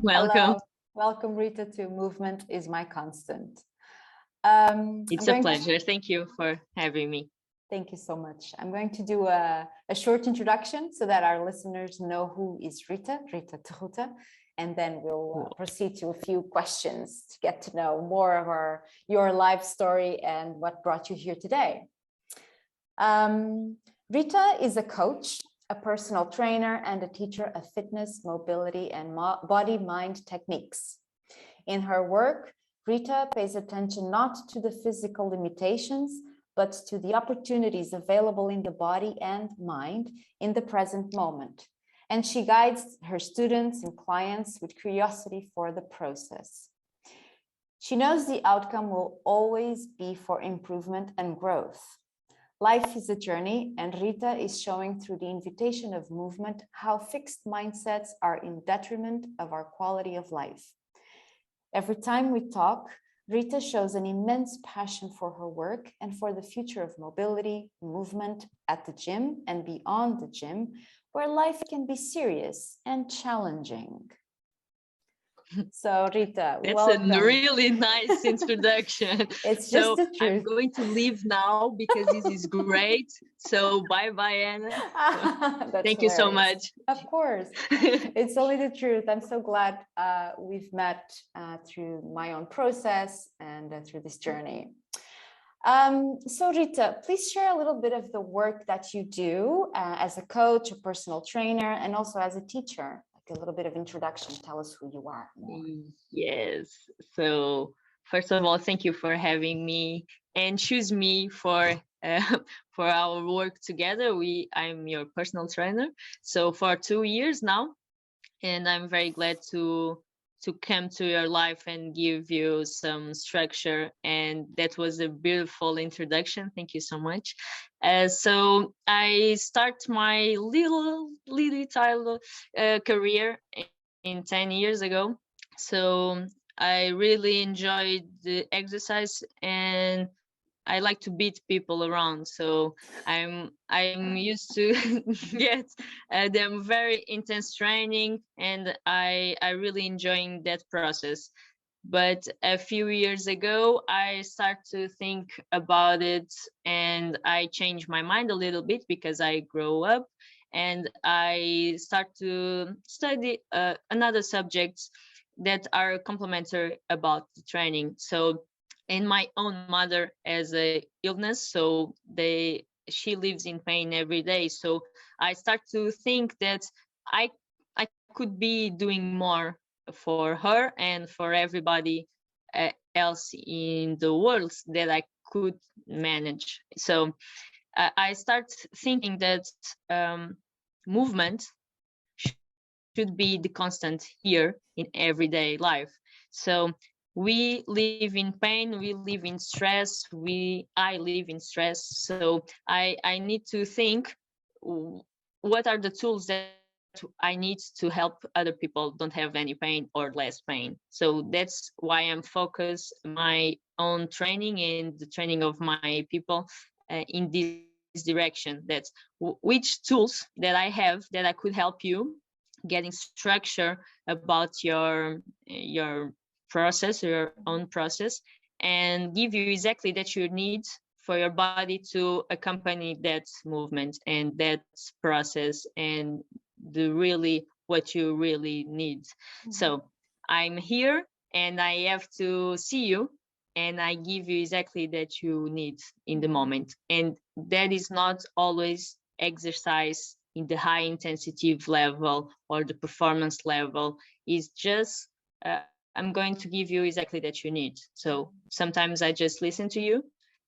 Welcome. Hello, welcome Rita to Movement is My Constant. It's a pleasure. Thank you for having me. Thank you so much. I'm going to do a short introduction so that our listeners know who is Rita Terruta, and then we'll proceed to a few questions to get to know more of your life story and what brought you here today. Rita is a coach, a personal trainer, and a teacher of fitness, mobility, and body-mind techniques. In her work, Rita pays attention not to the physical limitations, but to the opportunities available in the body and mind in the present moment. And she guides her students and clients with curiosity for the process. She knows the outcome will always be for improvement and growth. Life is a journey, and Rita is showing through the invitation of movement how fixed mindsets are in detriment of our quality of life. Every time we talk, Rita shows an immense passion for her work and for the future of mobility, movement at the gym and beyond the gym, where life can be serious and challenging. So Rita, that's welcome. a really nice introduction. It's just the truth. I'm going to leave now because this is great. So bye-bye, Anna. Thank you so much. Of course, it's only the truth. I'm so glad we've met through my own process and through this journey. So Rita, please share a little bit of the work that you do as a coach, a personal trainer, and also as a teacher. A little bit of introduction. Tell us who you are more. Yes. So first of all, thank you for having me and choose me for our work together. I'm your personal trainer. So for 2 years now, and I'm very glad to come to your life and give you some structure. And that was a beautiful introduction. Thank you so much. So I start my little career in 10 years ago. So I really enjoyed the exercise and I like to beat people around, so I'm used to get them very intense training, and I really enjoying that process. But a few years ago, I start to think about it, and I changed my mind a little bit because I grow up, and I start to study another subjects that are complementary about the training. So and my own mother has a illness, so she lives in pain every day. So I start to think that I could be doing more for her and for everybody else in the world that I could manage. So I start thinking that movement should be the constant here in everyday life. So we live in pain, we live in stress, I live in stress. So I need to think what are the tools that I need to help other people don't have any pain or less pain. So that's why I'm focused my own training and the training of my people in this direction. That's which tools that I have that I could help you getting structure about your process, your own process, and give you exactly that you need for your body to accompany that movement and that process and what you really need. Mm-hmm. So I'm here and I have to see you and I give you exactly that you need in the moment. And that is not always exercise in the high intensity level or the performance level. Is just I'm going to give you exactly that you need. So sometimes I just listen to you,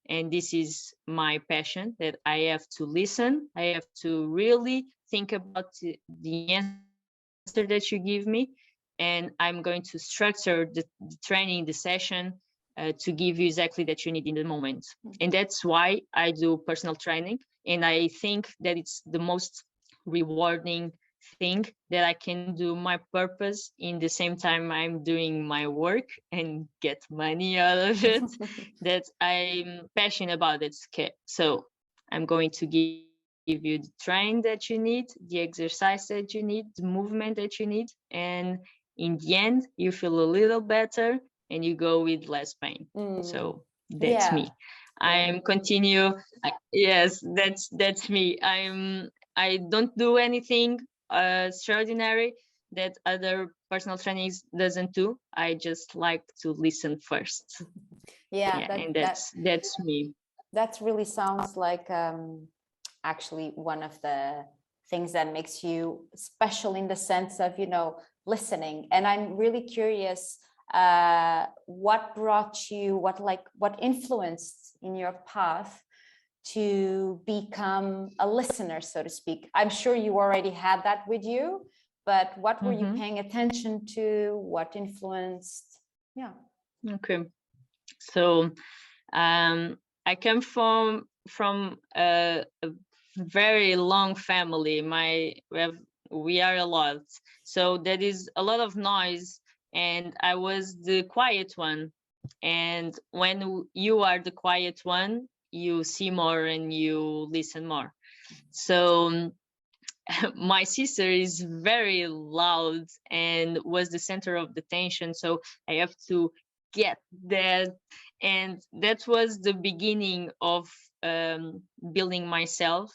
and this is my passion, that I have to listen. I have to really think about the answer that you give me, and I'm going to structure the training, the session, to give you exactly that you need in the moment. And that's why I do personal training, and I think that it's the most rewarding thing that I can do my purpose in the same time I'm doing my work and get money out of it. That I'm passionate about it. So I'm going to give you the training that you need, the exercise that you need, the movement that you need, and in the end you feel a little better and you go with less pain. So that's Yeah. me. I'm continue. Yes, that's me. I don't do anything extraordinary that other personal trainings doesn't do. I just like to listen first. Yeah, Yeah, and that's me. that really sounds like actually one of the things that makes you special in the sense of, you know, listening. And I'm really curious, what brought you, what influenced in your path to become a listener, so to speak? I'm sure you already had that with you, but what were you paying attention to? What influenced? Yeah. Okay. So I come from a very long family. We are a lot, so there is a lot of noise, and I was the quiet one. And when you are the quiet one, you see more and you listen more. So my sister is very loud and was the center of the tension, so I have to get that. And that was the beginning of building myself.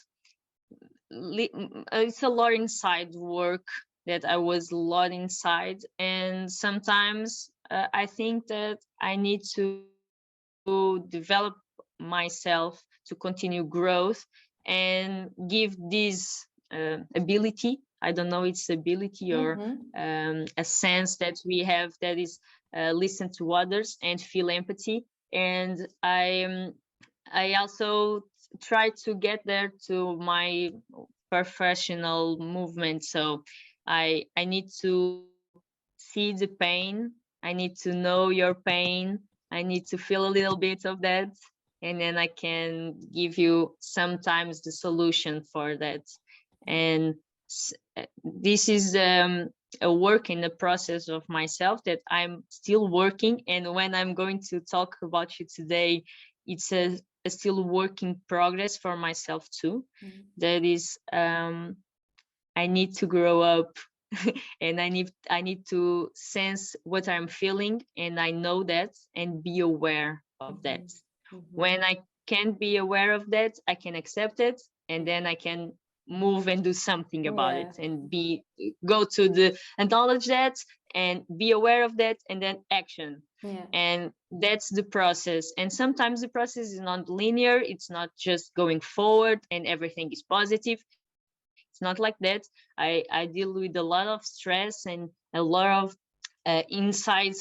It's a lot inside work that I was a lot inside, and sometimes I think that I need to develop myself to continue growth and give this ability. I don't know, it's ability or a sense that we have, that is listen to others and feel empathy. And I also try to get there to my professional movement. So I need to see the pain. I need to know your pain. I need to feel a little bit of that, and then I can give you sometimes the solution for that. And this is a work in the process of myself that I'm still working. And when I'm going to talk about you today, it's a still work in progress for myself too. That is, I need to grow up and I need to sense what I'm feeling, and I know that, and be aware of that. When I can be aware of that, I can accept it, and then I can move and do something about it, and go to the acknowledge that and be aware of that, and then action. And that's the process. And sometimes the process is not linear. It's not just going forward and everything is positive. It's not like that. I deal with a lot of stress and a lot of inside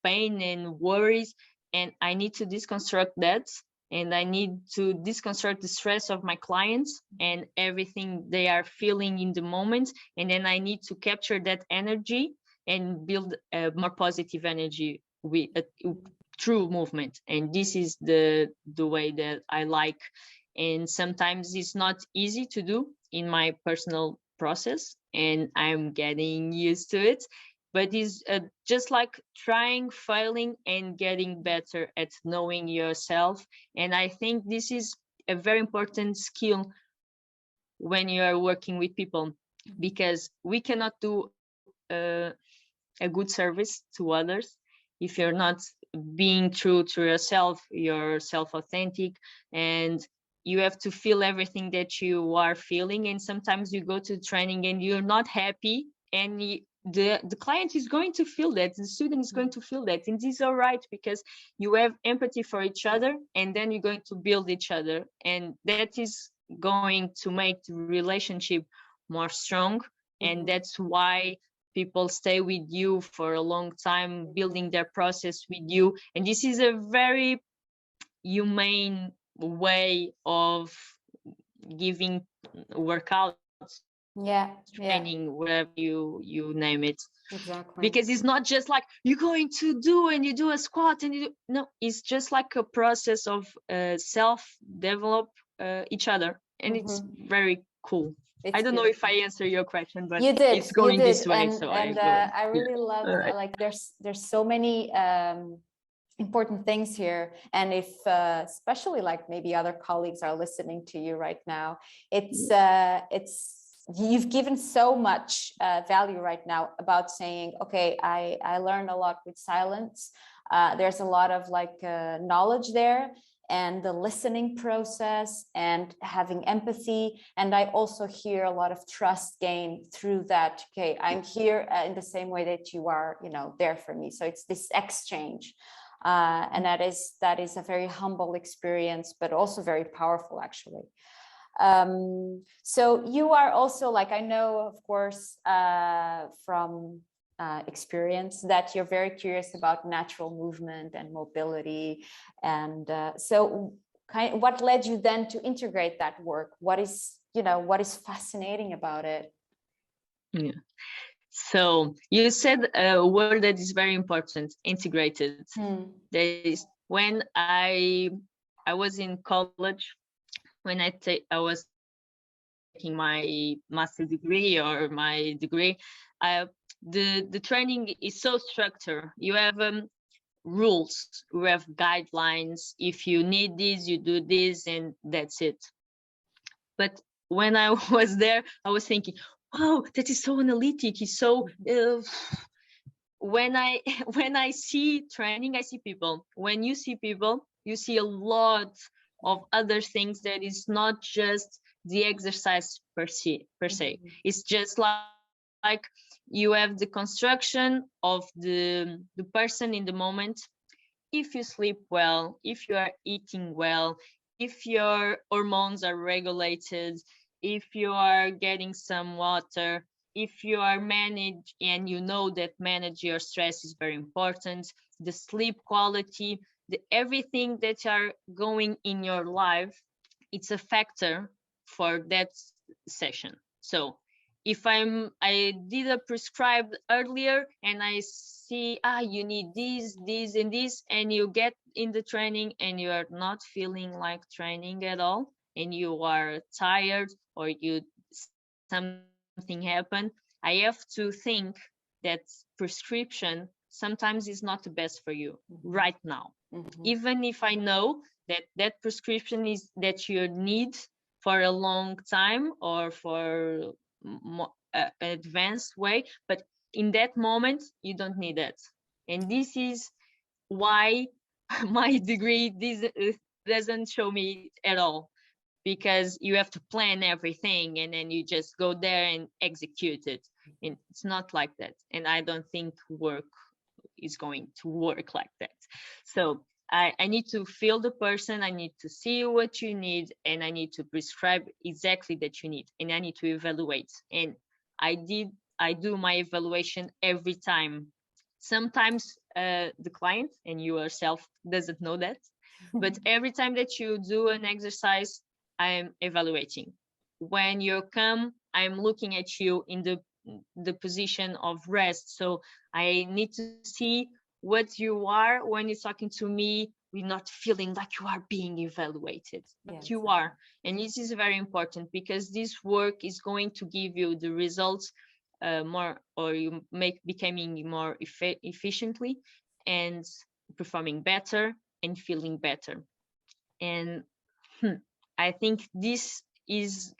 pain and worries, and I need to deconstruct that. And I need to deconstruct the stress of my clients and everything they are feeling in the moment. And then I need to capture that energy and build a more positive energy with through movement. And this is the way that I like. And sometimes it's not easy to do in my personal process, and I'm getting used to it. But it's just like trying, failing, and getting better at knowing yourself. And I think this is a very important skill when you are working with people, because we cannot do a good service to others if you're not being true to yourself, you're self-authentic, and you have to feel everything that you are feeling. And sometimes you go to training and you're not happy, and the client is going to feel that, the student is going to feel that, and this is all right, because you have empathy for each other, and then you're going to build each other, and that is going to make the relationship more strong. And that's why people stay with you for a long time, building their process with you. And this is a very humane way of giving workouts, training, whatever you name it. Because it's not just like you're going to do and you do a squat and you do, no, it's just like a process of self-develop each other, and it's very cool. I don't know if I answer your question, but it's going this way. And, so I really love, like, there's so many important things here. And if especially like maybe other colleagues are listening to you right now, it's you've given so much value right now about saying, okay, I learned a lot with silence. There's a lot of like knowledge there, and the listening process and having empathy. And I also hear a lot of trust gained through that. Okay, I'm here in the same way that you are, you know, there for me. So it's this exchange. And that is a very humble experience, but also very powerful, actually. So you are also, like, I know, of course, from experience, that you're very curious about natural movement and mobility. And so what led you then to integrate that work? What is, you know, what is fascinating about it? Yeah. So you said a word that is very important, integrated. That is, when I was in college, when I was taking my master degree or my degree, the training is so structured. You have rules, you have guidelines. If you need this, you do this, and that's it. But when I was there, I was thinking, wow, that is so analytic. It's so when I when I see training, I see people. When you see people, you see a lot of other things that is not just the exercise per se. It's just like you have the construction of the person in the moment. If you sleep well, if you are eating well, if your hormones are regulated, if you are getting some water, if you are managed, and you know that manage your stress is very important, the sleep quality, the everything that are going in your life, it's a factor for that session. So if I did a prescribed earlier, and I see, you need this and this, and you get in the training and you are not feeling like training at all, and you are tired, or you something happen, I have to think that prescription sometimes is not the best for you right now. Even if I know that that prescription is that you need for a long time or for advanced way, but in that moment you don't need it. And this is why my degree doesn't show me at all, because you have to plan everything and then you just go there and execute it, and it's not like that. And I don't think work is going to work like that. So I need to feel the person, I need to see what you need, and I need to prescribe exactly that you need, and I need to evaluate. And I do my evaluation every time. Sometimes the client and you yourself doesn't know that, but every time that you do an exercise, I'm evaluating. When you come, I'm looking at you in the position of rest. So I need to see what you are when you're talking to me. We're not feeling like you are being evaluated, but you are. And this is very important, because this work is going to give you the results more, or you make becoming more efficiently and performing better and feeling better. And I think this is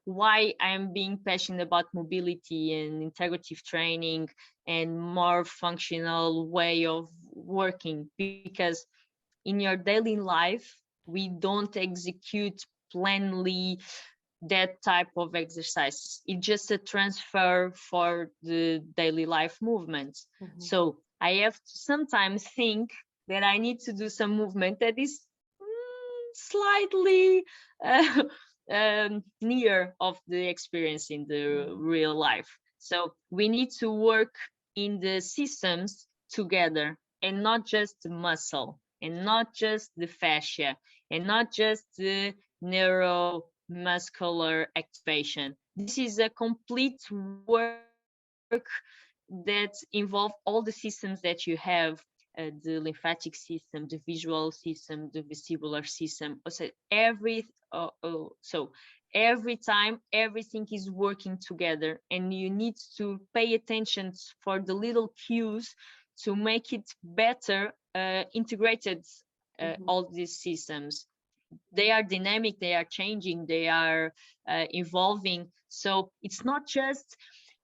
why I'm being passionate about mobility and integrative training and more functional way of working, because in your daily life we don't execute plainly that type of exercise. It's just a transfer for the daily life movements. So I have to sometimes think that I need to do some movement that is slightly near of the experience in the real life. So we need to work in the systems together, and not just the muscle, and not just the fascia, and not just the neuromuscular activation. This is a complete work that involves all the systems that you have, the lymphatic system, the visual system, the vestibular system. So every time everything is working together, and you need to pay attention for the little cues to make it better integrated, all these systems. they are dynamic, they are changing, they are evolving. So it's not just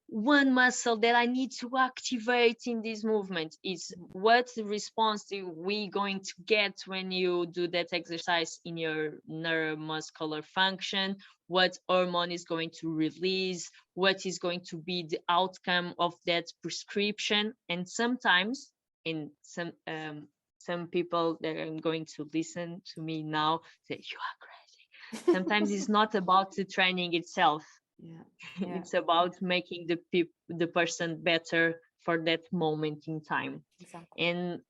one muscle that I need to activate in this movement. Is what response are we going to get when you do that exercise in your neuromuscular function? What hormone is going to release? What is going to be the outcome of that prescription? And sometimes, in some people that are going to listen to me now say, "You are crazy." Sometimes it's not about the training itself. Yeah. Yeah. It's about making the person better for that moment in time. Exactly. And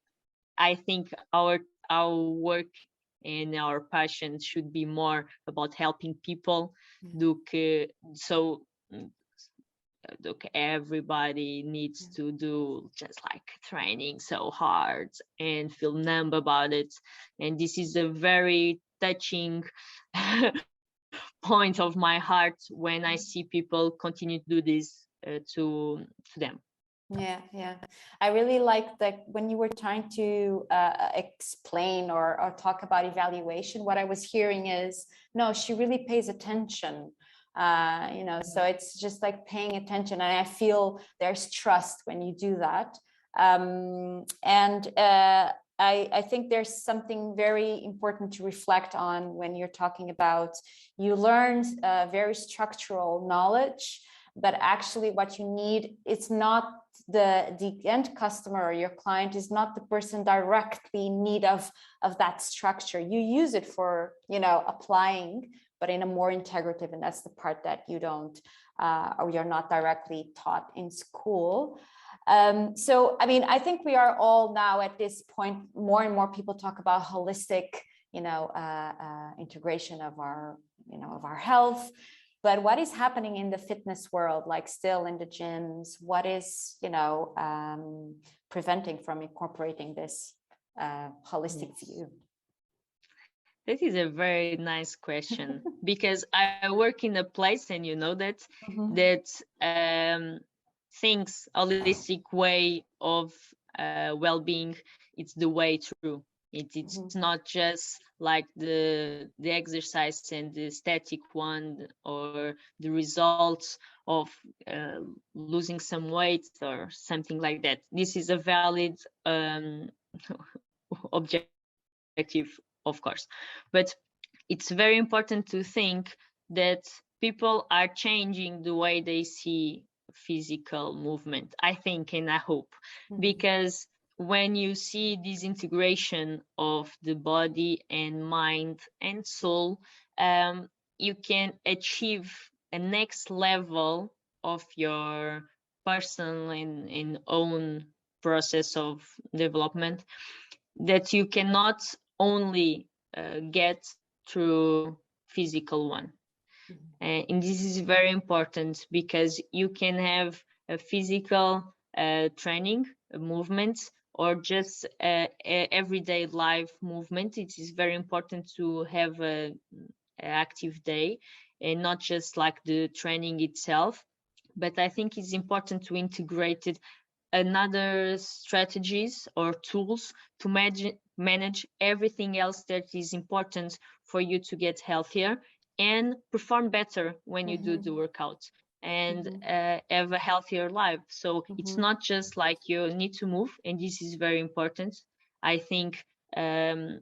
I think our work and our passion should be more about helping people. Yeah. Look, so look, everybody needs Yeah. to do just like training so hard and feel numb about it. And this is a very touching point of my heart when I see people continue to do this to them. Yeah, yeah. I really like that when you were trying to explain or talk about evaluation, what I was hearing is, no, she really pays attention. So it's just like paying attention. And I feel there's trust when you do that. I think there's something very important to reflect on when you're talking about you learn very structural knowledge, but actually what you need, it's not the end customer or your client is not the person directly in need of that structure. You use it for applying, but in a more integrative, and that's the part that you don't or you're not directly taught in school. So I mean, I think we are all now at this point, more and more people talk about holistic integration of our health. But what is happening in the fitness world, like still in the gyms, what is preventing from incorporating this holistic view? That is a very nice question because I work in a place, and you know that Mm-hmm. that thinks holistic way of well-being. It's the way through. It's Mm-hmm. not just like the exercise and the static one or the results of uh, losing some weight or something like that. This is a valid objective, of course, but it's very important to think that people are changing the way they see physical movement, I think, and I hope, Mm-hmm. because when you see this integration of the body and mind and soul, you can achieve a next level of your personal and own process of development that you cannot only get through physical one. And this is very important because you can have a physical training, a movement, or just everyday life movement. It is very important to have a active day and not just like the training itself. But I think it's important to integrate it another strategies or tools to manage everything else that is important for you to get healthier and perform better when you do Mm-hmm. the workout and Mm-hmm. have a healthier life. So it's Mm-hmm. not just like you need to move, and this is very important. I think um,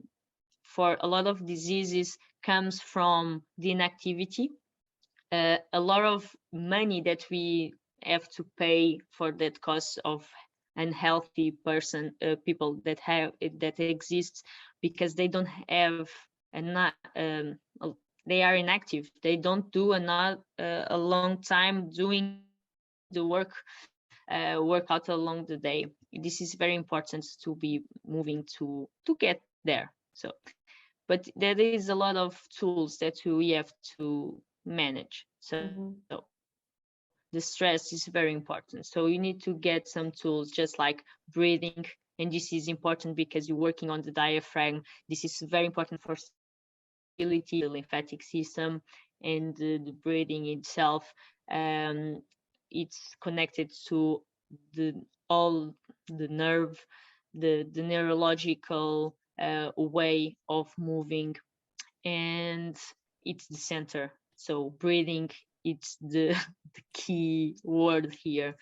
for a lot of diseases comes from the inactivity. A lot of money that we have to pay for that cost of unhealthy people that have that exists because they don't have they are inactive, they don't do a long time doing the workout along the day. This is very important to be moving to get there. So but there is a lot of tools that we have to manage. So Mm-hmm. the stress is very important. So you need to get some tools just like breathing. And this is important because you're working on the diaphragm. This is very important for stability of the lymphatic system and the breathing itself. It's connected to the all the nerve, the neurological way of moving. and it's the center. So breathing, it's the, the key word here.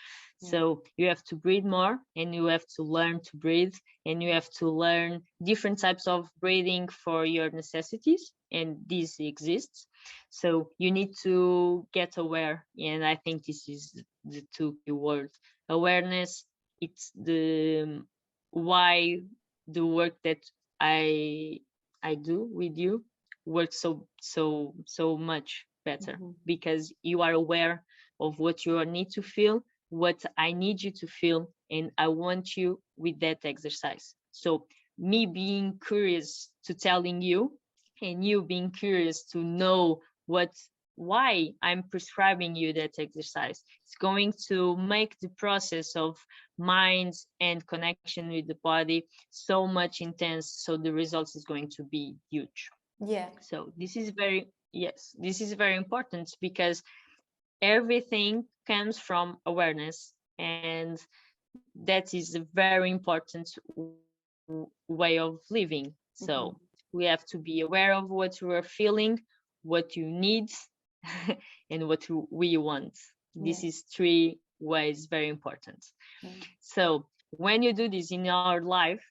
So you have to breathe more, and you have to learn to breathe, and you have to learn different types of breathing for your necessities, and this exists. So you need to get aware, and I think this is the two key words. Awareness, it's the why the work that I I do with you works so much better, because you are aware of what you need to feel, what I need you to feel, and I want you with that exercise. So me being curious to telling you, and you being curious to know what why I'm prescribing you that exercise, it's going to make the process of mind and connection with the body so much intense, so the results is going to be huge. Yeah. So this is very, yes, this is very important, because everything comes from awareness, and that is a very important way of living. So we have to be aware of what you are feeling, what you need, and what we want. This is three ways very important. So when you do this in our life,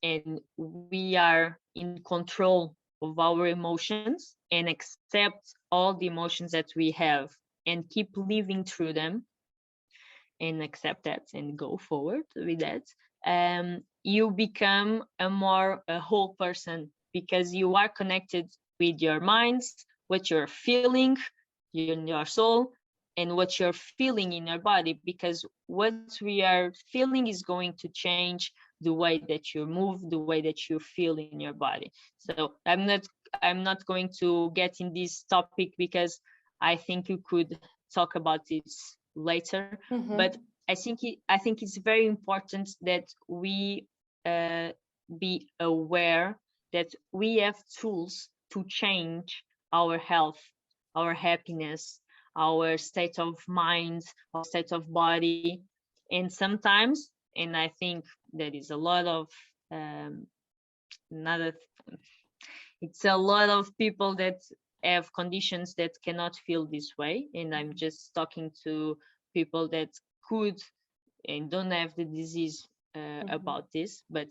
and we are in control of our emotions and accept all the emotions that we have and keep living through them and accept that and go forward with that, you become a whole person, because you are connected with your minds, what you're feeling in your soul, and what you're feeling in your body, because what we are feeling is going to change the way that you move, the way that you feel in your body. So I'm not going to get in this topic, because I think you could talk about this later. But I think it's very important that we uh, be aware that we have tools to change our health, our happiness, our state of mind, our state of body. And sometimes, and I think there is a lot of another it's a lot of people that have conditions that cannot feel this way, and I'm just talking to people that could and don't have the disease about this. But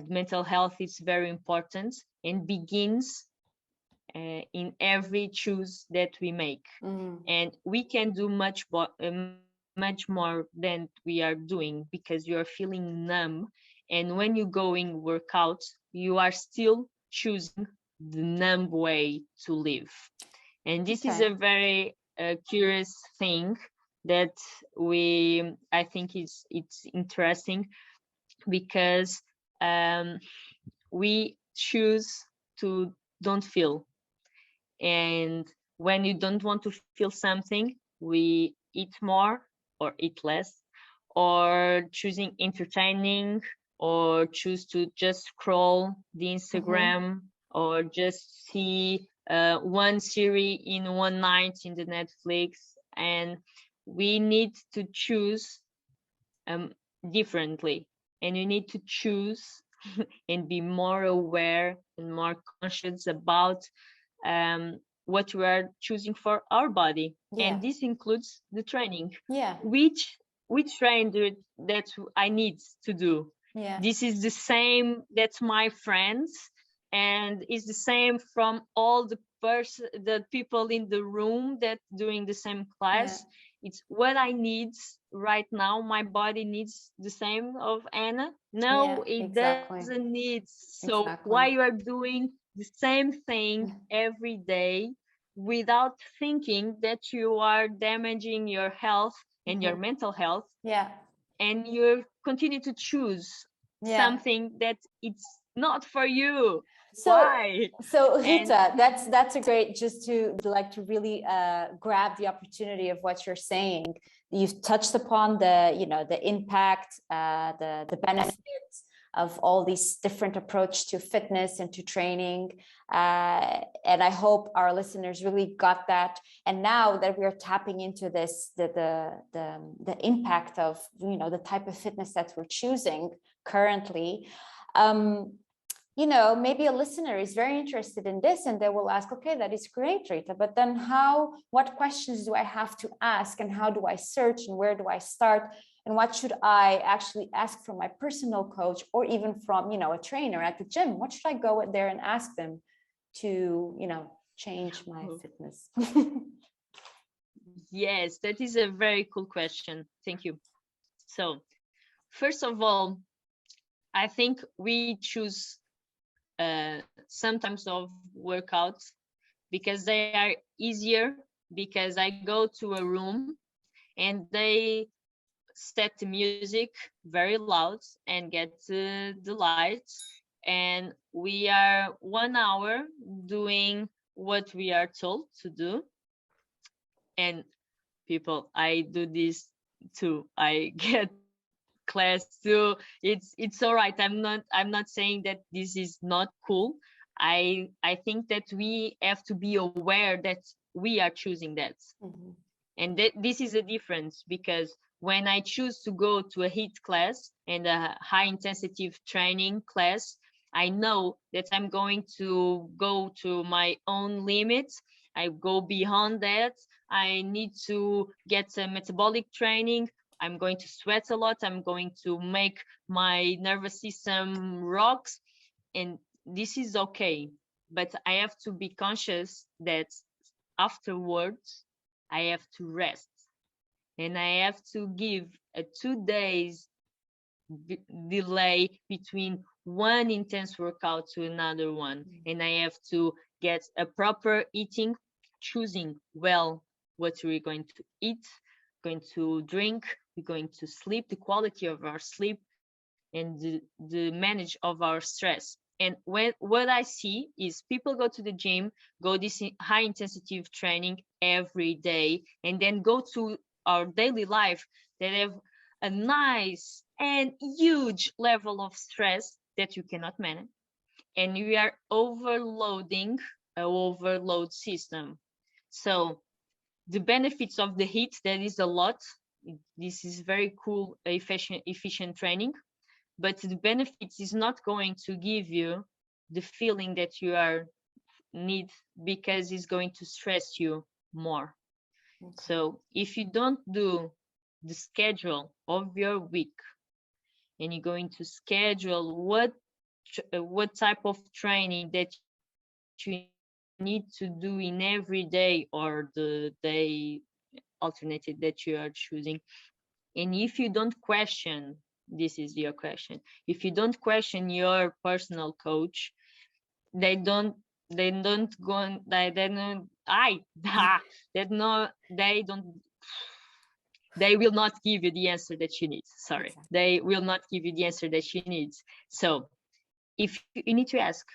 mental health is very important and begins in every choice that we make. And we can do much more than we are doing, because you are feeling numb, and when you go in workout, you are still choosing the numb way to live. And this is a very curious thing that I think it's interesting, because we choose to don't feel. And when you don't want to feel something, we eat more or eat less, or choosing entertaining, or choose to just scroll the Instagram, or just see one series in one night in the Netflix. And we need to choose differently, and you need to choose and be more aware and more conscious about what we are choosing for our body. And this includes the training. Which training that I need to do. This is the same that my friends, and is the same from all the people in the room that doing the same class. It's what I need right now. My body needs the same of Anna. No, it doesn't need. So why you are doing the same thing every day without thinking that you are damaging your health and your mental health, and you continue to choose something that it's not for you? Why? So Rita, that's a great, just to like to really grab the opportunity of what you're saying. You've touched upon the impact, the benefits of all these different approach to fitness and to training, and I hope our listeners really got that. And now that we're tapping into this, the impact of the type of fitness that we're choosing currently, you know, maybe a listener is very interested in this and they will ask, okay, that is great, Rita, but then what questions do I have to ask, and how do I search, and where do I start, and what should I actually ask from my personal coach, or even from, you know, a trainer at the gym? What should I go in there and ask them to, you know, change my fitness? Yes, that is a very cool question. Thank you. So, first of all, I think we choose some types of workouts because they are easier, because I go to a room and they set the music very loud and get the lights, and we are 1 hour doing what we are told to do. And people, I do this too. I get class too. It's all right. I'm not saying that this is not cool. I think that we have to be aware that we are choosing that. Mhm. And this is a difference, because when I choose to go to a HIIT class and a high intensity training class, I know that I'm going to go to my own limits. I go beyond that. I need to get a metabolic training. I'm going to sweat a lot. I'm going to make my nervous system rocks. And this is okay. But I have to be conscious that afterwards, I have to rest, and I have to give a 2 days delay between one intense workout to another one. And I have to get a proper eating, choosing well what we're going to eat, going to drink, we're going to sleep, the quality of our sleep, and the manage of our stress. And what I see is people go to the gym, go this high intensity training every day, and then go to our daily life that have a nice and huge level of stress that you cannot manage. And we are overloading an overload system. So the benefits of the HIIT, that is a lot. This is very cool, efficient training, but the benefits is not going to give you the feeling that you are need, because it's going to stress you more. Okay. So if you don't do the schedule of your week, and you're going to schedule what type of training that you need to do in every day, or the day alternative that you are choosing, and if you don't question, this is your question, if you don't question your personal coach, they don't go, they don't I they no they don't they will not give you the answer that you need. Sorry, Exactly. they will not give you the answer that you need. So if you need to ask,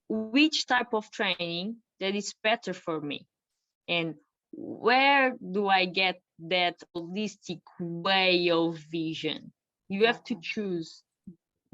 which type of training that is better for me, and where do I get that holistic way of vision? You have to choose,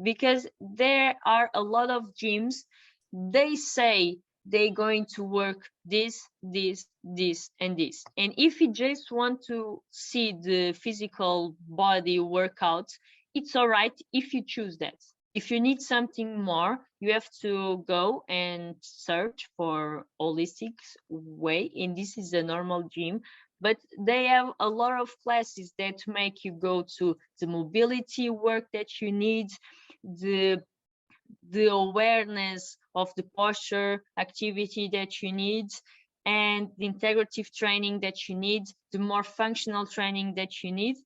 because there are a lot of gyms, they say they're going to work this and this, and if you just want to see the physical body workouts, it's all right if you choose that. If you need something more, you have to go and search for holistic way, and this is a normal gym, but they have a lot of classes that make you go to the mobility work that you need, the awareness of the posture activity that you need, and the integrative training that you need, the more functional training that you need,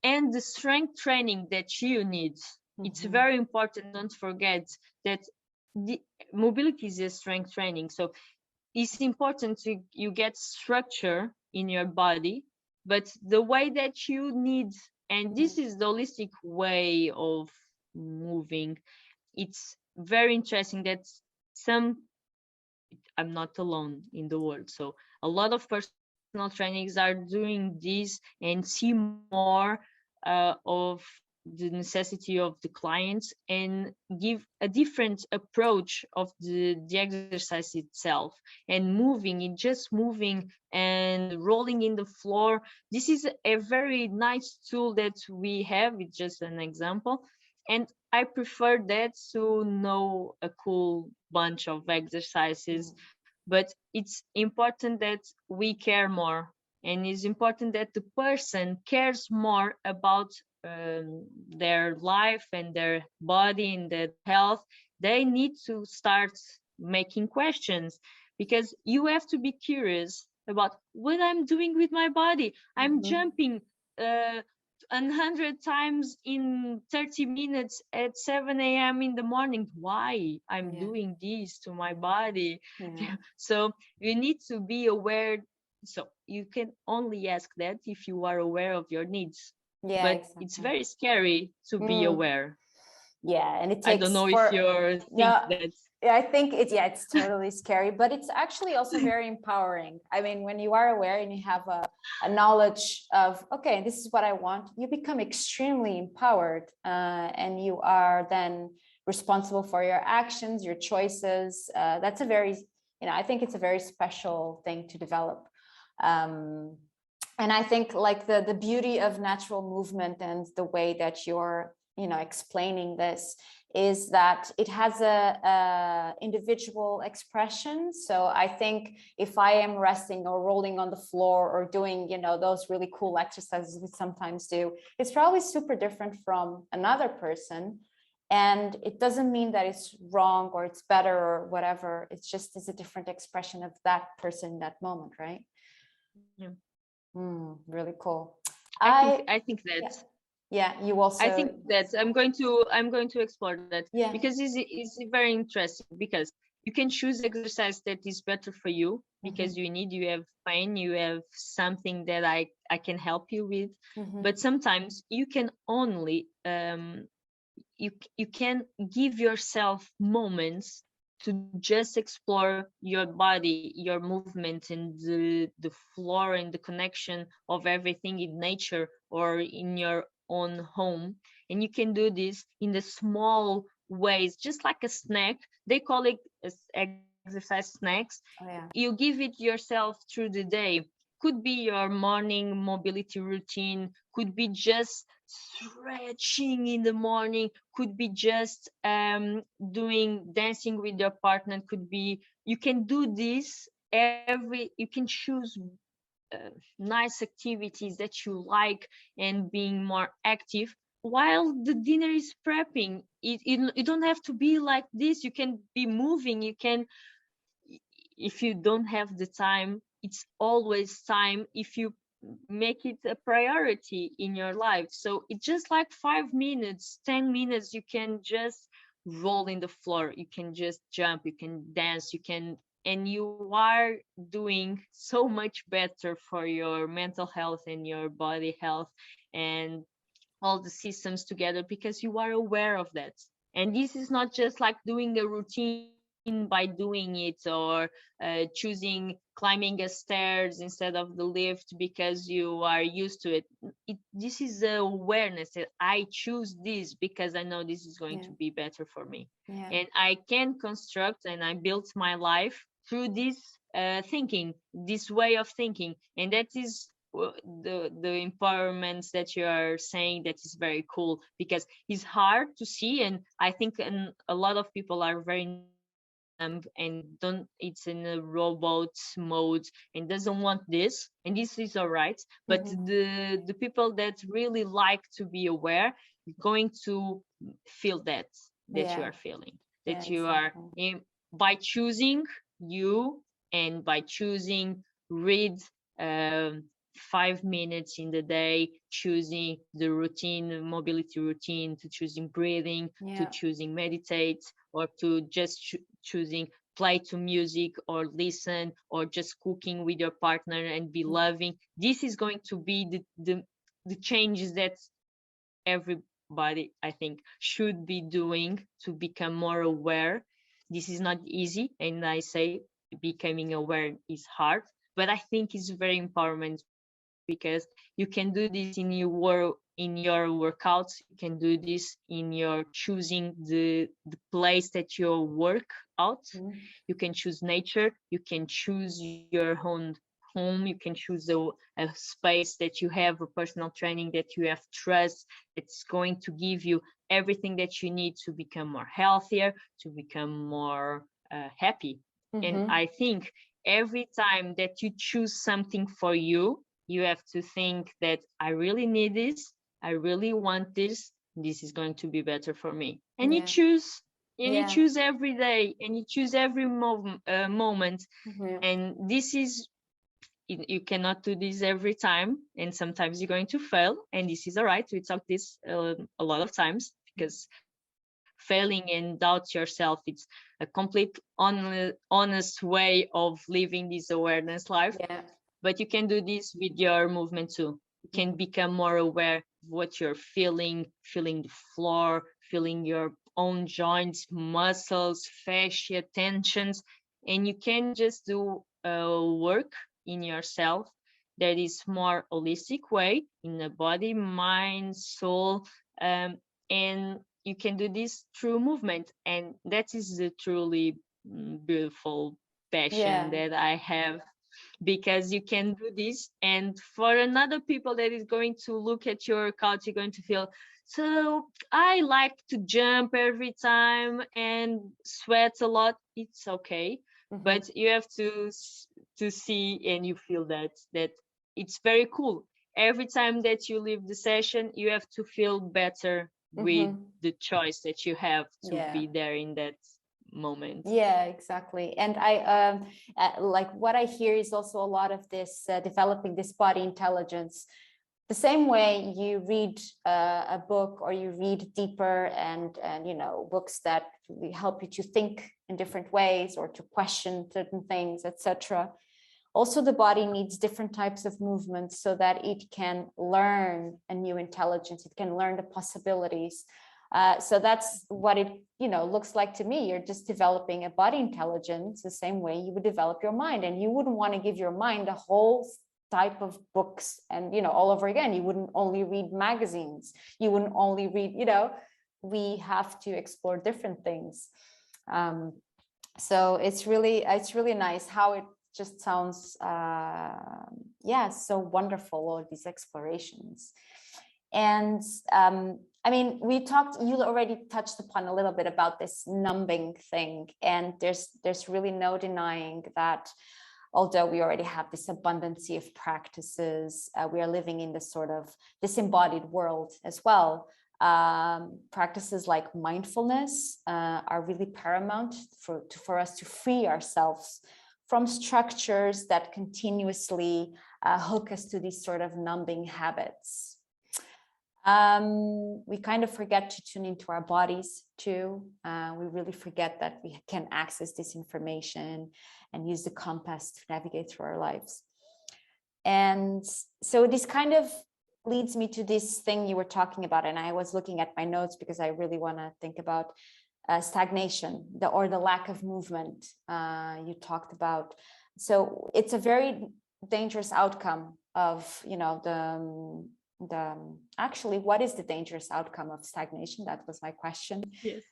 and the strength training that you need. It's very important. Don't forget that the mobility is a strength training. So it's important to you get structure in your body, but the way that you need, and this is the holistic way of moving. It's very interesting that some, I'm not alone in the world, so a lot of personal trainings are doing this and see more of the necessity of the clients, and give a different approach of the exercise itself, and moving and just moving and rolling in the floor. This is a very nice tool that we have. It's just an example, and I prefer that to know a cool bunch of exercises, but it's important that we care more, and it's important that the person cares more about their life and their body and their health. They need to start making questions, because you have to be curious about what I'm doing with my body. I'm Mhm. jumping uh, 100 times in 30 minutes at 7 a.m. in the morning. Why I'm Yeah, doing this to my body? yeah, So you need to be aware. So you can only ask that if you are aware of your needs. yeah, But it's exactly. very scary to be Mm. aware. Yeah, and it I don't takes know if for you think no, that. yeah, I think it's yeah, it's totally scary, but it's actually also very empowering. I mean, when you are aware and you have a knowledge of, okay, this is what I want, you become extremely empowered, and you are then responsible for your actions, your choices. That's a very, I think it's a very special thing to develop. Um, and I think like the beauty of natural movement and the way that you're explaining this is that it has a individual expression. So I think if I am resting or rolling on the floor or doing those really cool exercises we sometimes do, it's probably super different from another person, and it doesn't mean that it's wrong or it's better or whatever. It's just is a different expression of that person in that moment, right? Yeah. Really cool. I think I I think Yeah, that yeah, you I think also, that I'm going to explore that, yeah. because it's very interesting, because you can choose exercise that is better for you, Mm-hmm, because you have pain, you have something that I can help you with. mm-hmm, But sometimes you can only you can give yourself moments to just explore your body, your movement, and the floor and the connection of everything in nature or in your own home. And you can do this in the small ways, just like a snack. They call it exercise snacks. oh yeah, You give it yourself through the day. Could be your morning mobility routine, could be just stretching in the morning, could be just doing dancing with your partner, could be you can do this every you can choose uh, nice activities that you like and being more active while the dinner is prepping. You don't have to be like this. You can be moving. You can, if you don't have the time, it's always time if you make it a priority in your life. So it's just like 5 minutes, 10 minutes, you can just roll in the floor, you can just jump, you can dance, you can, and you are doing so much better for your mental health and your body health and all the systems together, because you are aware of that. And this is not just like doing a routine by doing it, or choosing climbing a stairs instead of the lift because you are used to This is the awareness that I choose this because I know this is going yeah, to be better for me. yeah, And I can construct and I built my life through this thinking, this way of thinking. And that is the empowerments that you are saying, that is very cool, because it's hard to see. And I think a lot of people are very numb and don't, it's in a robot mode and doesn't want this, and this is all right. But mm-hmm, the people that really like to be aware, going to feel that you yeah, are feeling, yeah, that you are exactly, by choosing you, and by choosing read 5 minutes in the day, choosing the routine, mobility routine, to choosing breathing, to yeah, choosing meditate, or to just choosing play to music or listen, or just cooking with your partner and be mm, loving. This is going to be the changes that everybody, I think, should be doing to become more aware. This is not easy, and I say becoming aware is hard, but I think it's very empowerment, because you can do this in your workouts. You can do this in your choosing the place that you work out. mm, You can choose nature, you can choose your own home, you can choose a space that you have a personal training, that you have trust, that's going to give you everything that you need to become more healthier, to become more happy. And Mm-hmm. I think every time that you choose something for you, you have to think that I really need this, I really want this is going to be better for me. And Yeah. you Yeah. choose every day, and you choose every moment. Mm-hmm. And this is, you cannot do this every time, and sometimes you're going to fail, and this is all right. We talk this a lot of times, because failing and doubt yourself, it's a complete honest way of living this awareness life. Yeah. But you can do this with your movement too. You can Mm-hmm. become more aware of what you're feeling the floor, feeling your own joints, muscles, fascia, tensions, and you can just do work in yourself that is more holistic way, in the body, mind, soul, and you can do this through movement, and that is the truly beautiful passion Yeah. that I have, because you can do this, and for another people that is going to look at your couch, you're going to feel, so I like to jump every time and sweat a lot. It's okay, Mm-hmm. but you have to see and you feel that it's very cool. Every time that you leave the session, you have to feel better with Mm-hmm. the choice that you have to Yeah. be there in that moment. Yeah, exactly. And I like what I hear is also a lot of this developing this body intelligence. The same way you read a book, or you read deeper, and books that really help you to think in different ways, or to question certain things, etc. Also, the body needs different types of movements so that it can learn a new intelligence. It can learn the possibilities. So that's what it looks like to me. You're just developing a body intelligence the same way you would develop your mind, and you wouldn't want to give your mind a whole type of books and all over again. You wouldn't only read magazines. You wouldn't only read. We have to explore different things. So it's really nice how it just sounds so wonderful, all these explorations. And I mean, you already touched upon a little bit about this numbing thing, and there's really no denying that although we already have this abundance of practices, we are living in this sort of disembodied world as well. Practices like mindfulness are really paramount for us to free ourselves from structures that continuously hook us to these sort of numbing habits. We kind of forget to tune into our bodies too. We really forget that we can access this information and use the compass to navigate through our lives. And so this kind of leads me to this thing you were talking about, and I was looking at my notes because I really want to think about stagnation, or the lack of movement you talked about. So it's a very dangerous outcome of actually, what is the dangerous outcome of stagnation? That was my question. Yes.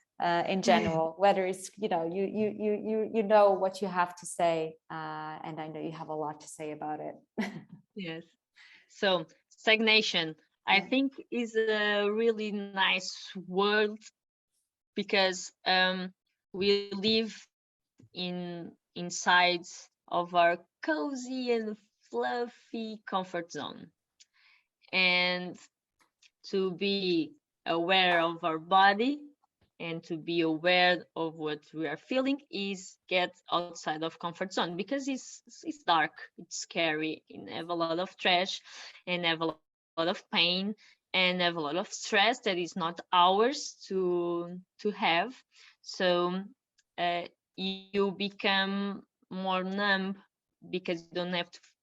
In general, whether it's you know what you have to say, and I know you have a lot to say about it. Yes. So stagnation, I Yeah. think, is a really nice word, because we live inside of our cozy and fluffy comfort zone, and to be aware of our body and to be aware of what we are feeling is get outside of comfort zone, because it's dark, it's scary, and have a lot of trash, and have a lot of pain, and have a lot of stress that is not ours to have. So you become more numb, because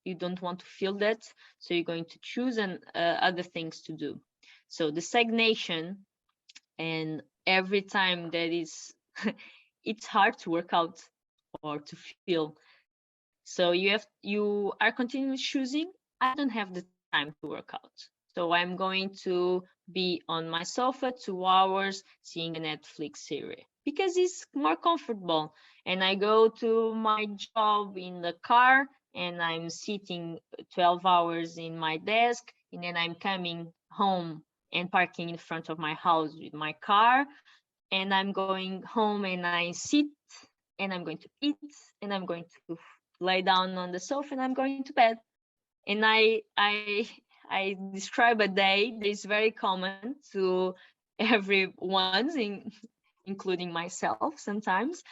you don't want to feel that, so you're going to choose other things to do. So the stagnation, and every time that is it's hard to work out or to feel, so you are continually choosing, I don't have the time to work out, so I'm going to be on my sofa 2 hours seeing a Netflix series because it's more comfortable, and I go to my job in the car, and I'm sitting 12 hours in my desk, and then I'm coming home and parking in front of my house with my car, and I'm going home and I sit and I'm going to eat and I'm going to lay down on the sofa and I'm going to bed. And I describe a day that is very common to everyone's, including myself sometimes.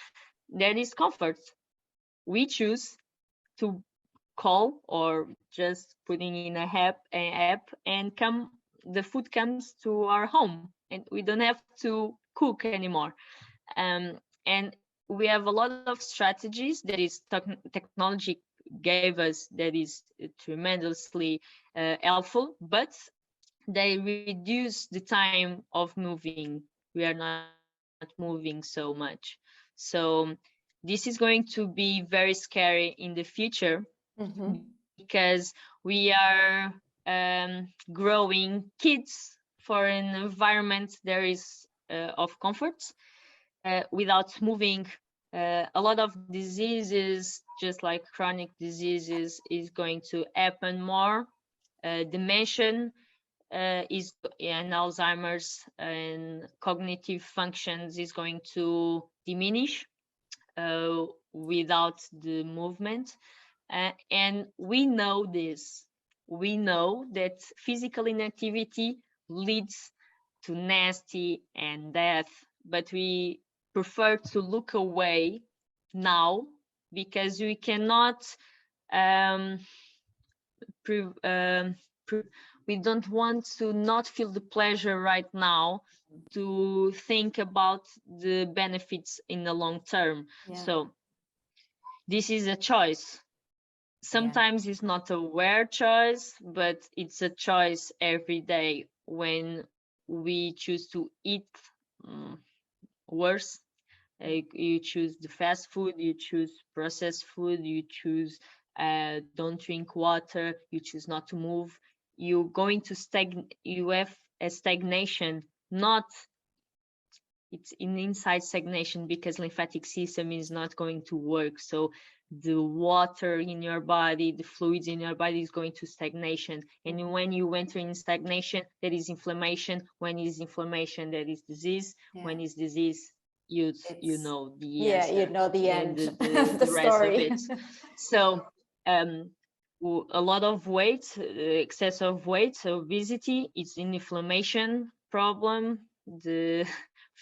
That is comfort. We choose to call or just putting in a app and come the food comes to our home and we don't have to cook anymore. And we have a lot of strategies that is technology gave us that is tremendously helpful, but they reduce the time of moving. We are not moving so much. So this is going to be very scary in the future Mm-hmm. because we are growing kids for an environment there is of comfort without moving. A lot of diseases, just like chronic diseases, is going to happen more. Dementia is and Alzheimer's and cognitive functions is going to diminish without the movement. And we know this. We know that physical inactivity leads to nasty and death, but we prefer to look away now because we cannot um, pre- um, we don't want to not feel the pleasure right now to think about the benefits in the long term. Yeah. So this is a choice. Yeah. Sometimes it's not a aware choice, but it's a choice every day when we choose to eat um, worse. You choose the fast food, you choose processed food, you choose don't drink water, you choose not to move. You're going to you have a stagnation, not it's an inside stagnation because lymphatic system is not going to work. So the water in your body, the fluids in your body is going to stagnation. And when you enter in stagnation, there is inflammation. When is inflammation, there is disease. Yeah. When is disease, you It's know the yeah, you answer know the and end the the rest of story. it. So um, a lot of weight, excess of weight, so obesity, it's an inflammation problem. The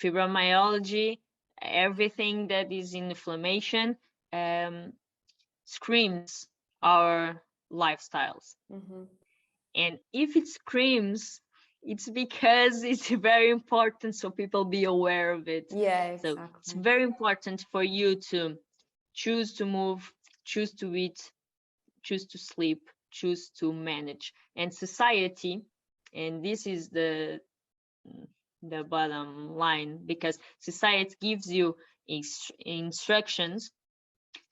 fibromyalgia, everything that is in inflammation um, screams our lifestyles. Mm-hmm. And if it screams, it's because it's very important so people be aware of it. Yeah, So it's exactly. very important for you to choose to move, choose to eat, choose to sleep, choose to manage. And society, and this is the bottom line, because society gives you instructions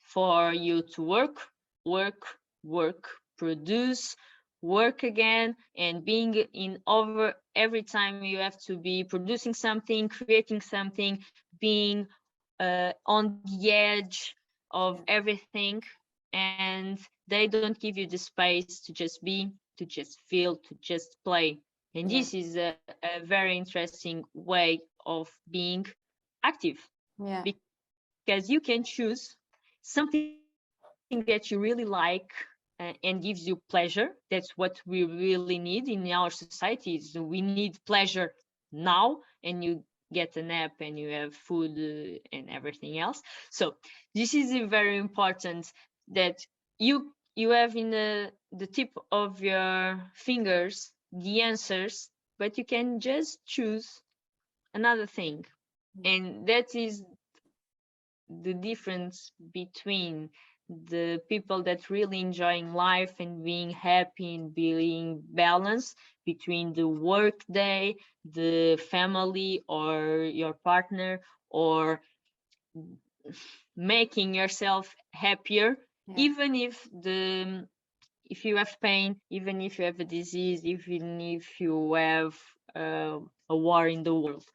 for you to work, work, work, produce, work again, and being in over every time you have to be producing something, creating something, being on the edge of Yeah. everything, and they don't give you the space to just be, to just feel, to just play. And Yeah. this is a very interesting way of being active Yeah. because you can choose something that you really like and gives you pleasure. That's what we really need in our societies. We need pleasure now, and you get a nap and you have food and everything else. So this is very important that you have in the tip of your fingers the answers, but you can just choose another thing. And that is the difference between the people that really enjoying life and being happy and being balanced between the work day, the family or your partner, or making yourself happier, Yeah. even if you have pain, even if you have a disease, even if you have a war in the world.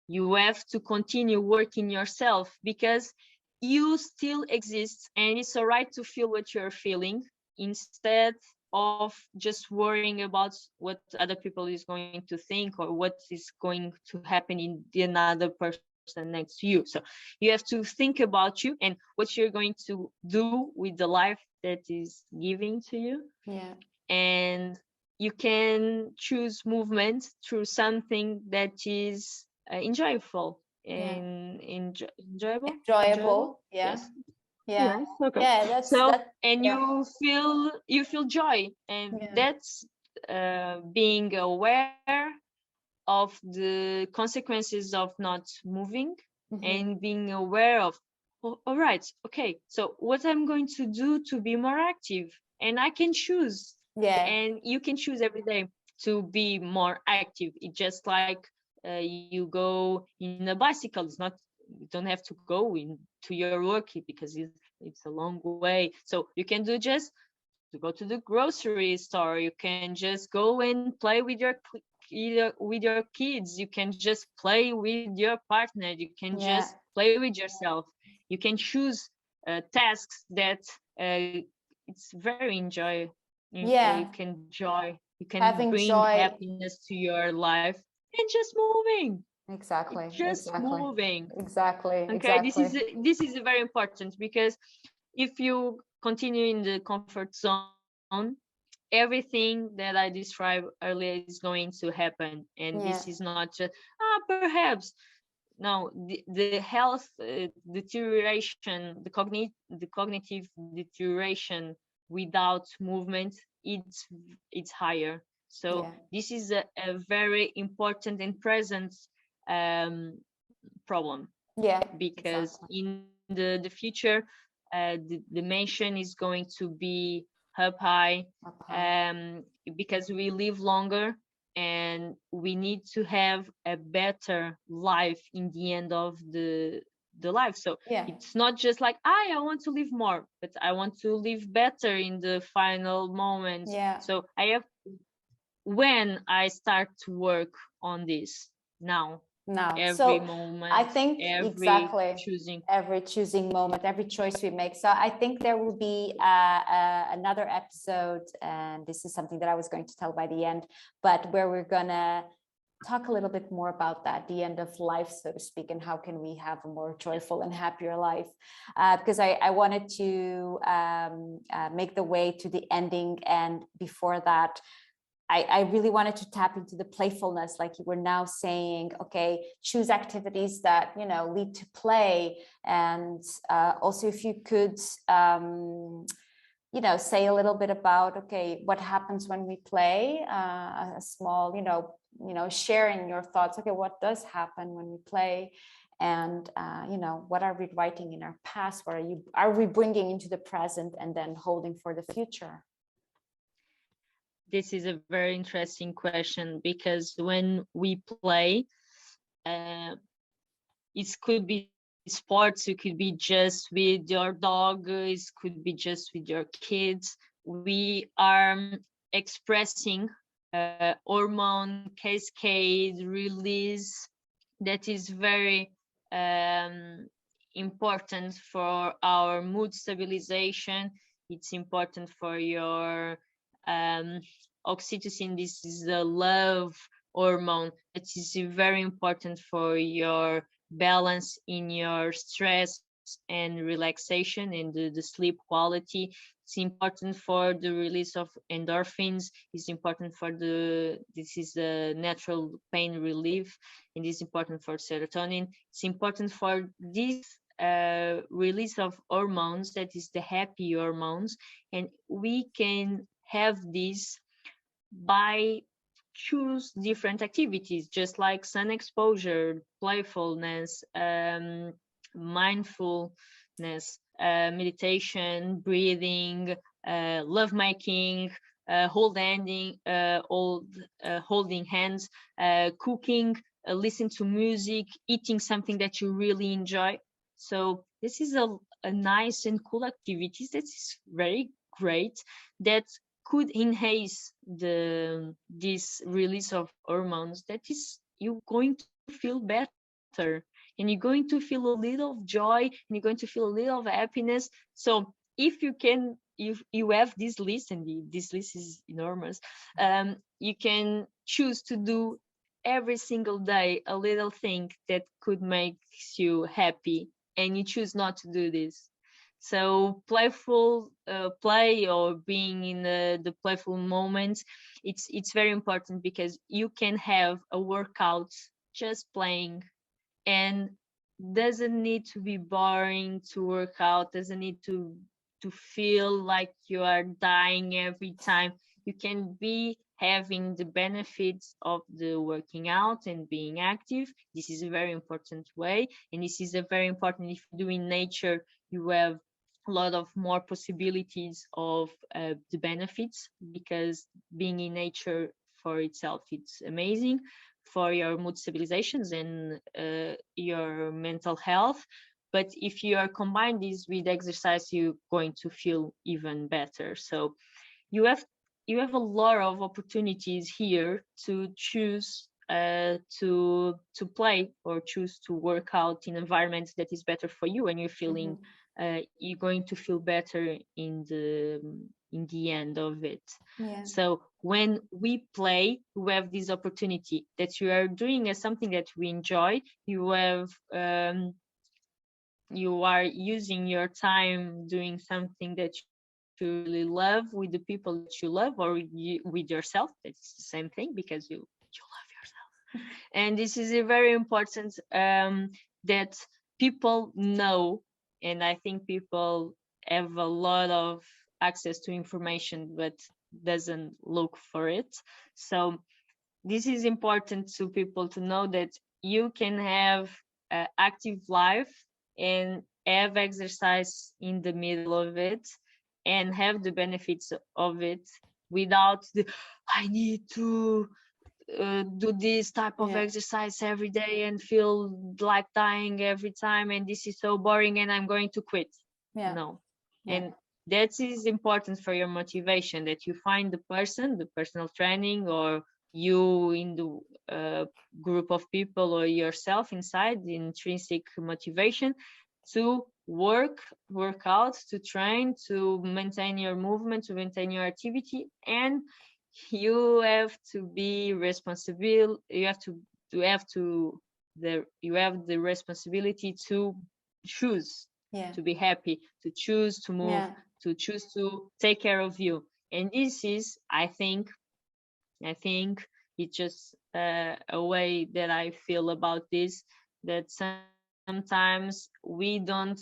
You have to continue working yourself because you still exist, and it's all right to feel what you're feeling. Instead, of just worrying about what other people is going to think or what is going to happen in the another person next to you. So you have to think about you and what you're going to do with the life that is giving to you. Yeah. And you can choose movement through something that is enjoyable Yeah. and enjoyable. Enjoyable. Yeah. Yes. Yeah. Yes. Okay. Yeah. So That. and Yeah. you feel joy, and Yeah. that's being aware of the consequences of not moving, Hmm. and being aware of, oh, all right, okay, so what I'm going to do to be more active, and I can choose, Yeah. and you can choose every day to be more active. It's just like you go in a bicycle. It's not, you don't have to go in to your work because it's a long way, so you can do just to go to the grocery store. You can just go and play with your kids. You can just play with your partner. You can Yeah. just play with yourself. You can choose tasks that it's very you Yeah. can joy. You can Having bring joy. happiness to your life, and just moving. Exactly. It's just Exactly. moving. Exactly. Okay, this Exactly. is this is very important, because if you continue in the comfort zone, everything that I described earlier is going to happen. And this is Yeah. not just perhaps. No, the health deterioration, the cognitive deterioration without movement, it's higher. So Yeah. this is a very important and present um, problem, Yeah. because Exactly. in the future, the dementia is going to be up high, Up high. um, because we live longer, and we need to have a better life in the end of the life. So Yeah. it's not just like, I want to live more, but I want to live better in the final moments. Yeah. So I have, when I start to work on this now, Now, every so I moment, think every exactly choosing. every choosing moment, every choice we make. So I think there will be another episode, and this is something that I was going to tell by the end, but where we're gonna talk a little bit more about that, the end of life, so to speak, and how can we have a more joyful and happier life. Because I wanted to make the way to the ending, and before that, I really wanted to tap into the playfulness, like you were now saying, okay, choose activities that, lead to play. And also if you could, say a little bit about, okay, what happens when we play, a small, sharing your thoughts. Okay, what does happen when we play? And, what are we writing in our past? What are we bringing into the present and then holding for the future? This is a very interesting question, because when we play, uh, it could be sports, it could be just with your dog, it could be just with your kids. We are expressing hormone cascade release that is very um, important for our mood stabilization. It's important for your um, oxytocin. This is the love hormone. It is very important for your balance in your stress and relaxation and the sleep quality. It's important for the release of endorphins. It's important for this is the natural pain relief, and it's important for serotonin. It's important for this release of hormones, that is the happy hormones, and we can have this by choose different activities, just like sun exposure, playfulness, mindfulness, meditation, breathing, lovemaking, holding hands, cooking, listen to music, eating something that you really enjoy. So this is a nice and cool activities that is very great, that could enhance this release of hormones, that is you're going to feel better, and you're going to feel a little of joy, and you're going to feel a little of happiness. So if you can you have this list, and this list is enormous. You can choose to do every single day a little thing that could make you happy, and you choose not to do this. So playful play, or being in the playful moments, it's very important, because you can have a workout just playing, and doesn't need to be boring to work out, doesn't need to feel like you are dying every time. You can be having the benefits of the working out and being active. This is a very important way, and this is a very important, if you do in nature, you have a lot of more possibilities of the benefits, because being in nature for itself, it's amazing for your mood stabilizations and your mental health. But if you are combine this with exercise, you're going to feel even better. So you have a lot of opportunities here to choose to play, or choose to work out in environments that is better for you, and you're feeling you're going to feel better in the end of it. Yeah. So when we play, we have this opportunity that you are doing as something that we enjoy. You are using your time doing something that you really love, with the people that you love, or with yourself. That's the same thing, because you love yourself. And this is a very important, that people know. And I think people have a lot of access to information, but doesn't look for it. So this is important to people to know, that you can have active life and have exercise in the middle of it, and have the benefits of it, without the I need to do this type of exercise every day and feel like dying every time, and this is so boring and I'm going to quit. No. And that is important for your motivation, that you find the personal training, or you in the group of people, or yourself inside the intrinsic motivation, to work out, to train, to maintain your movement, to maintain your activity. And you have to be responsible. You have the responsibility to choose to be happy, to choose to move, to choose to take care of you. And this is, I think it's just a way that I feel about this, that sometimes we don't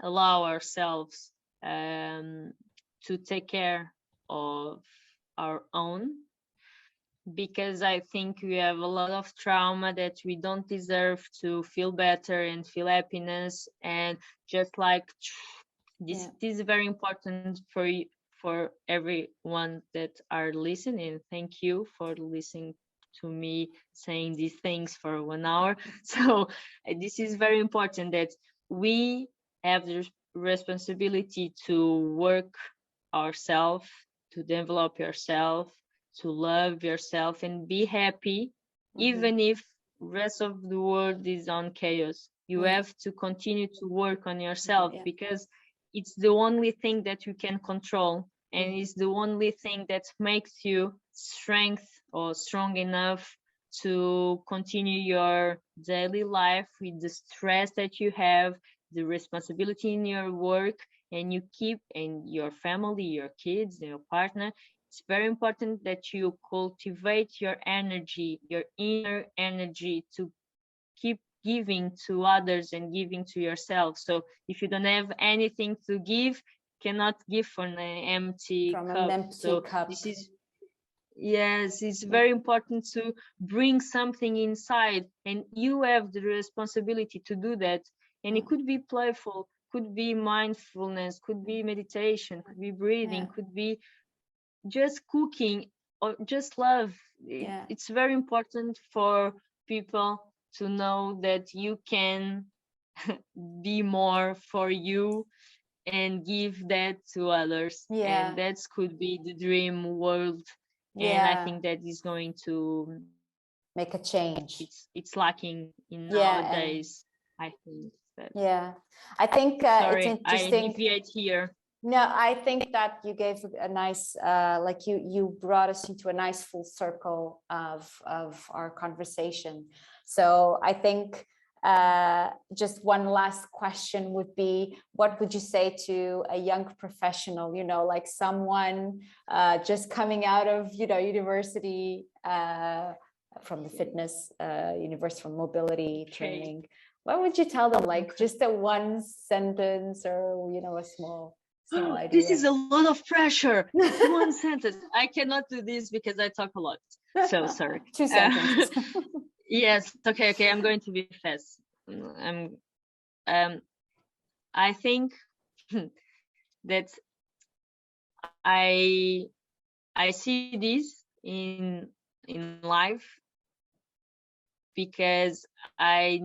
allow ourselves to take care of our own, because I think we have a lot of trauma that we don't deserve to feel better and feel happiness. And just like this is very important for everyone that are listening. Thank you for listening to me saying these things for 1 hour. So this is very important, that we have the responsibility to work ourselves, to develop yourself, to love yourself and be happy, even if rest of the world is on chaos. You have to continue to work on yourself, because it's the only thing that you can control, and it's the only thing that makes you strong enough to continue your daily life with the stress that you have, the responsibility in your work, and you keep, and your family, your kids, your partner. It's very important that you cultivate your energy, your inner energy, to keep giving to others and giving to yourself. So if you don't have anything to give, cannot give from an empty cup. So this is, yes, it's very important to bring something inside, and you have the responsibility to do that. And it could be playful, could be mindfulness, could be meditation, could be breathing, could be just cooking, or just love. It's very important for people to know that you can be more for you and give that to others. And that could be the dream world. And I think that is going to make a change. It's lacking in nowadays. I think that. I think it's Sorry, I interesting. deviate here. No, I think that you gave a nice, like you brought us into a nice full circle of our conversation. So I think just one last question would be, what would you say to a young professional, you know, like someone just coming out of, you know, university, from the fitness, university, from mobility training? What would you tell them? Like just a one sentence, or, you know, a small idea. This is a lot of pressure. One sentence. I cannot do this because I talk a lot. So sorry. 2 sentences. Yes. Okay. I'm going to be fast. I think that I see this in life because I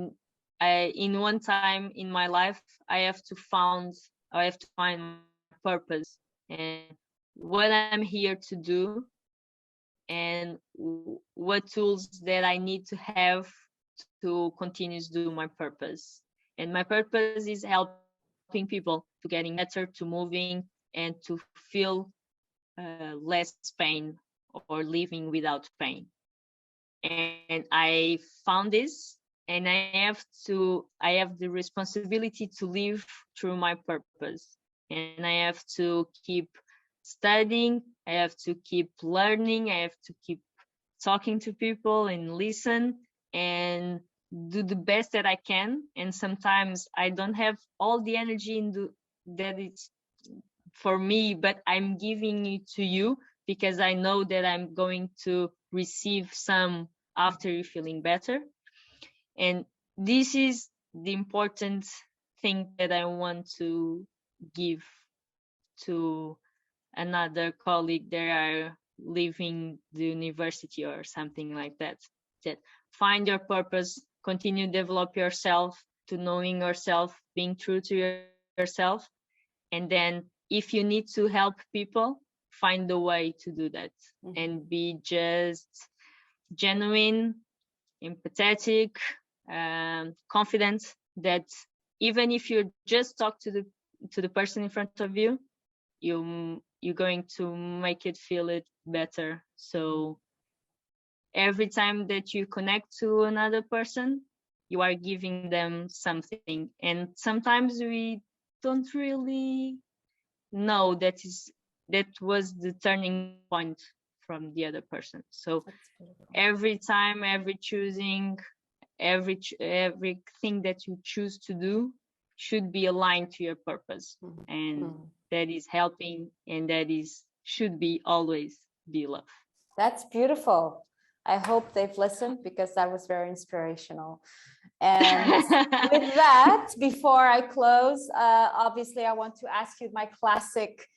in one time in my life I have to find my purpose and what I'm here to do and what tools that I need to have to continue to do my purpose. And my purpose is helping people to getting better, to moving, and to feel less pain or living without pain. And I found this, and I have the responsibility to live through my purpose. And I have to keep studying, I have to keep learning, I have to keep talking to people and listen and do the best that I can. And sometimes I don't have all the energy that it's for me, but I'm giving it to you because I know that I'm going to receive some after you feeling better. And this is the important thing that I want to give to another colleague that are leaving the university or something like that. That find your purpose, continue to develop yourself, to knowing yourself, being true to yourself. And then if you need to help people, find a way to do that. Mm-hmm. And be just genuine, empathetic, confident that even if you just talk to the person in front of you, you're going to make it feel it better. So every time that you connect to another person, you are giving them something. And sometimes we don't really know that was the turning point from the other person. So every time, every choosing, everything that you choose to do should be aligned to your purpose. And that is helping, and that should be always be love. That's beautiful. I hope they've listened because that was very inspirational. And with that, before I close, obviously I want to ask you my classic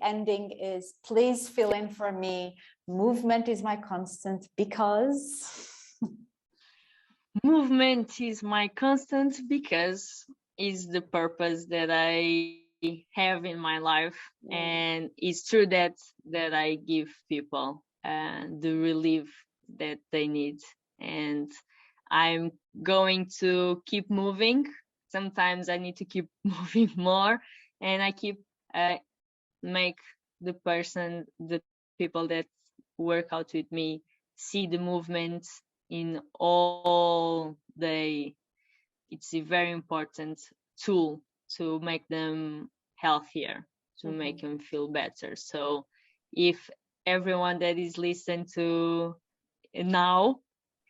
ending is, please fill in for me. Movement is my constant because movement is my constant because is the purpose that I have in my life, and it's true that I give people the relief that they need, and I'm going to keep moving. Sometimes I need to keep moving more, and I keep make the people that work out with me see the movement in all day. It's a very important tool to make them healthier, to make them feel better. So if everyone that is listening to now,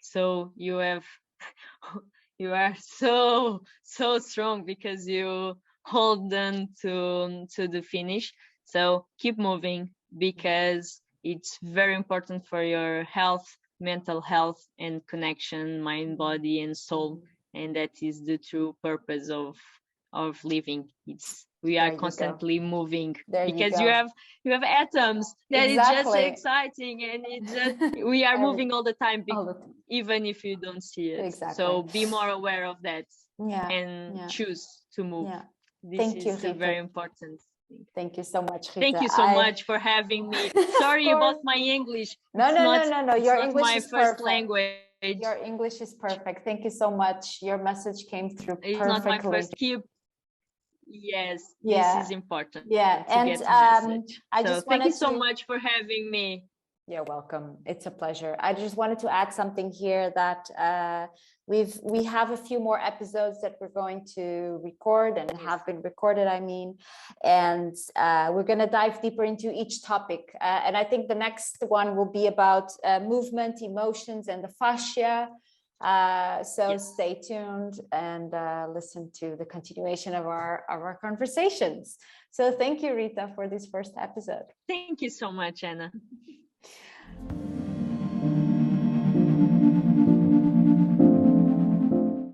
so you are so strong because you hold on to the finish. So keep moving because it's very important for your health, mental health, and connection, mind, body, and soul. And that is the true purpose of living. We are constantly moving because you have atoms that is just exciting, and we are moving all the time, even if you don't see it. Exactly. So be more aware of that and choose to move. This is very important. Thank you so much, Rita. Thank you so much for having me. Sorry about my English. No. Your English is first perfect. Language. Your English is perfect. Thank you so much. Your message came through perfectly. It's not my first. Yes, this Yeah. is important Yeah. to And get the message. I So just thank you wanted so to. much for having me. You're welcome. It's a pleasure. I just wanted to add something here that we have a few more episodes that we're going to record and Yes. have been recorded, I mean, and we're going to dive deeper into each topic. And I think the next one will be about movement, emotions, and the fascia. So Yes. stay tuned and listen to the continuation of our conversations. So thank you, Rita, for this first episode. Thank you so much, Anna.